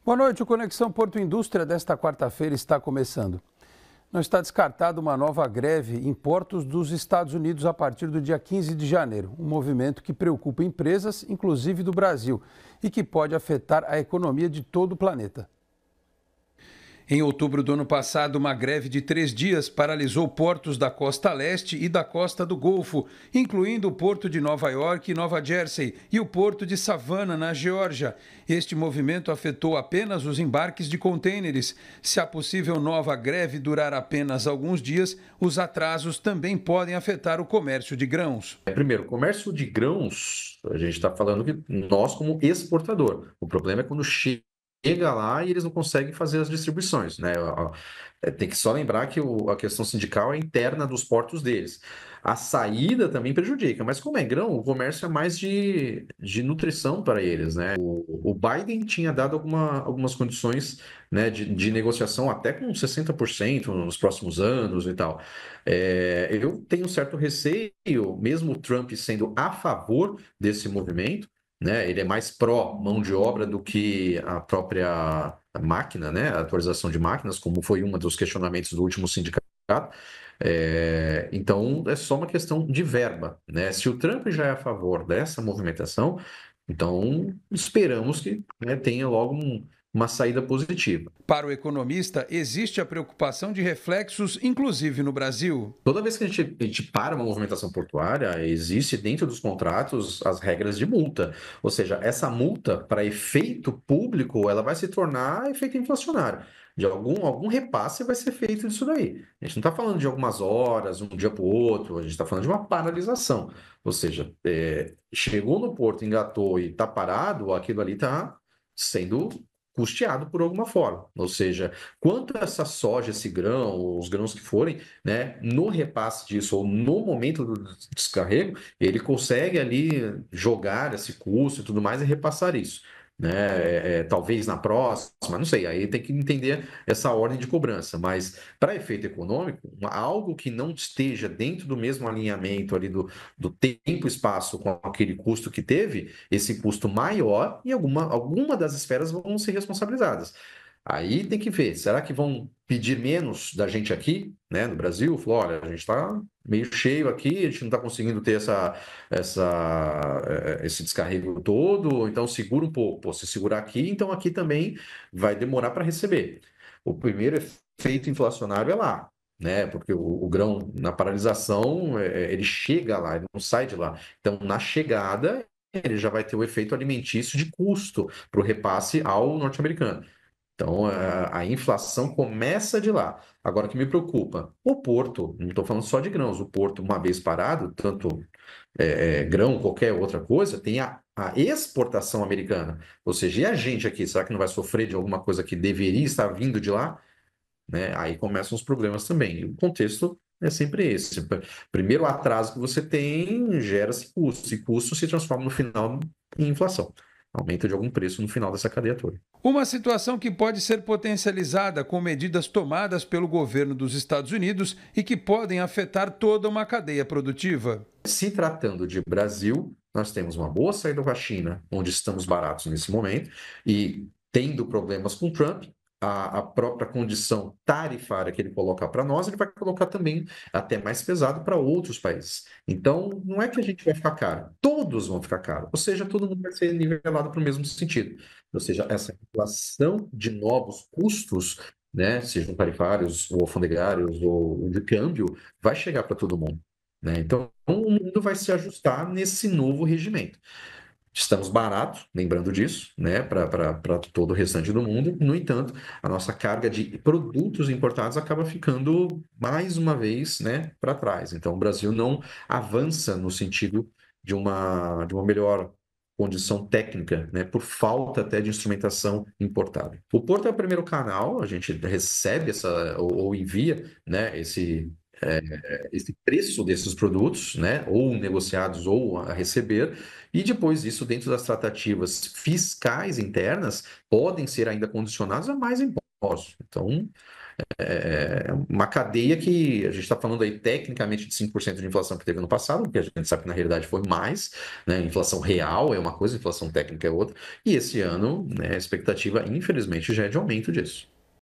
Boa noite. O Conexão Porto Indústria desta quarta-feira está começando. Não está descartada uma nova greve em portos dos Estados Unidos a partir do dia 15 de janeiro. Um movimento que preocupa empresas, inclusive do Brasil, e que pode afetar a economia de todo o planeta. Em outubro do ano passado, uma greve de 3 dias paralisou portos da costa leste e da costa do Golfo, incluindo o porto de Nova York e Nova Jersey e o porto de Savannah, na Geórgia. Este movimento afetou apenas os embarques de contêineres. Se a possível nova greve durar apenas alguns dias, os atrasos também podem afetar o comércio de grãos. Primeiro, o comércio de grãos, a gente está falando que nós como exportador. O problema é quando chega lá e eles não conseguem fazer as distribuições, né? Tem que só lembrar que a questão sindical é interna dos portos deles. A saída também prejudica, mas como é grão, o comércio é mais de nutrição para eles, né? O Biden tinha dado algumas condições, né, de negociação até com 60% nos próximos anos e tal. Eu tenho um certo receio, mesmo o Trump sendo a favor desse movimento, né? Ele é mais pró mão de obra do que a própria máquina, né? A atualização de máquinas, como foi um dos questionamentos do último sindicato. Então, é só uma questão de verba, né? Se o Trump já é a favor dessa movimentação, então esperamos que, né, tenha logo uma saída positiva. Para o economista, existe a preocupação de reflexos, inclusive no Brasil. Toda vez que a gente para uma movimentação portuária, existe dentro dos contratos as regras de multa. Ou seja, essa multa, para efeito público, ela vai se tornar efeito inflacionário. De algum repasse vai ser feito disso daí. A gente não está falando de algumas horas, um dia para o outro, a gente está falando de uma paralisação. Ou seja, chegou no porto, engatou e está parado, aquilo ali está sendo custeado por alguma forma. Ou seja, quanto essa soja, esse grão, os grãos que forem, né, no repasse disso ou no momento do descarrego, ele consegue ali jogar esse custo e tudo mais e repassar isso. Né? Talvez na próxima, não sei, aí tem que entender essa ordem de cobrança, mas para efeito econômico, algo que não esteja dentro do mesmo alinhamento ali do tempo e espaço com aquele custo que teve, esse custo maior e alguma das esferas vão ser responsabilizadas. Aí tem que ver, será que vão pedir menos da gente aqui, né, no Brasil? Falou, olha, a gente está meio cheio aqui, a gente não está conseguindo ter esse descarrego todo, então segura um pouco. Pô, se segurar aqui, então aqui também vai demorar para receber. O primeiro efeito inflacionário é lá, né? Porque o grão, na paralisação, ele chega lá, ele não sai de lá. Então, na chegada, ele já vai ter o efeito alimentício de custo para o repasse ao norte-americano. Então, a inflação começa de lá. Agora, o que me preocupa, o porto, não estou falando só de grãos, o porto, uma vez parado, tanto grão, qualquer outra coisa, tem a exportação americana. Ou seja, e a gente aqui, será que não vai sofrer de alguma coisa que deveria estar vindo de lá? Né? Aí começam os problemas também. E o contexto é sempre esse. Primeiro, o atraso que você tem gera-se custo, e custo se transforma no final em inflação. Aumento de algum preço no final dessa cadeia toda. Uma situação que pode ser potencializada com medidas tomadas pelo governo dos Estados Unidos e que podem afetar toda uma cadeia produtiva. Se tratando de Brasil, nós temos uma boa saída com a China, onde estamos baratos nesse momento, e tendo problemas com Trump, a própria condição tarifária que ele coloca para nós, ele vai colocar também até mais pesado para outros países. Então, não é que a gente vai ficar caro, todos vão ficar caro, ou seja, todo mundo vai ser nivelado para o mesmo sentido. Ou seja, essa inflação de novos custos, né, sejam tarifários ou alfandegários ou de câmbio, vai chegar para todo mundo. Né? Então, o mundo vai se ajustar nesse novo regimento. Estamos baratos, lembrando disso, né, para todo o restante do mundo. No entanto, a nossa carga de produtos importados acaba ficando, mais uma vez, né, para trás. Então, o Brasil não avança no sentido de uma melhor condição técnica, né, por falta até de instrumentação importada. O porto é o primeiro canal, a gente recebe ou envia, né, esse preço desses produtos, né, ou negociados ou a receber, e depois isso dentro das tratativas fiscais internas podem ser ainda condicionados a mais impostos. Então, uma cadeia que a gente está falando aí tecnicamente de 5% de inflação que teve no passado, porque a gente sabe que na realidade foi mais, né? Inflação real é uma coisa, inflação técnica é outra, e esse ano, né, a expectativa, infelizmente, já é de aumento disso.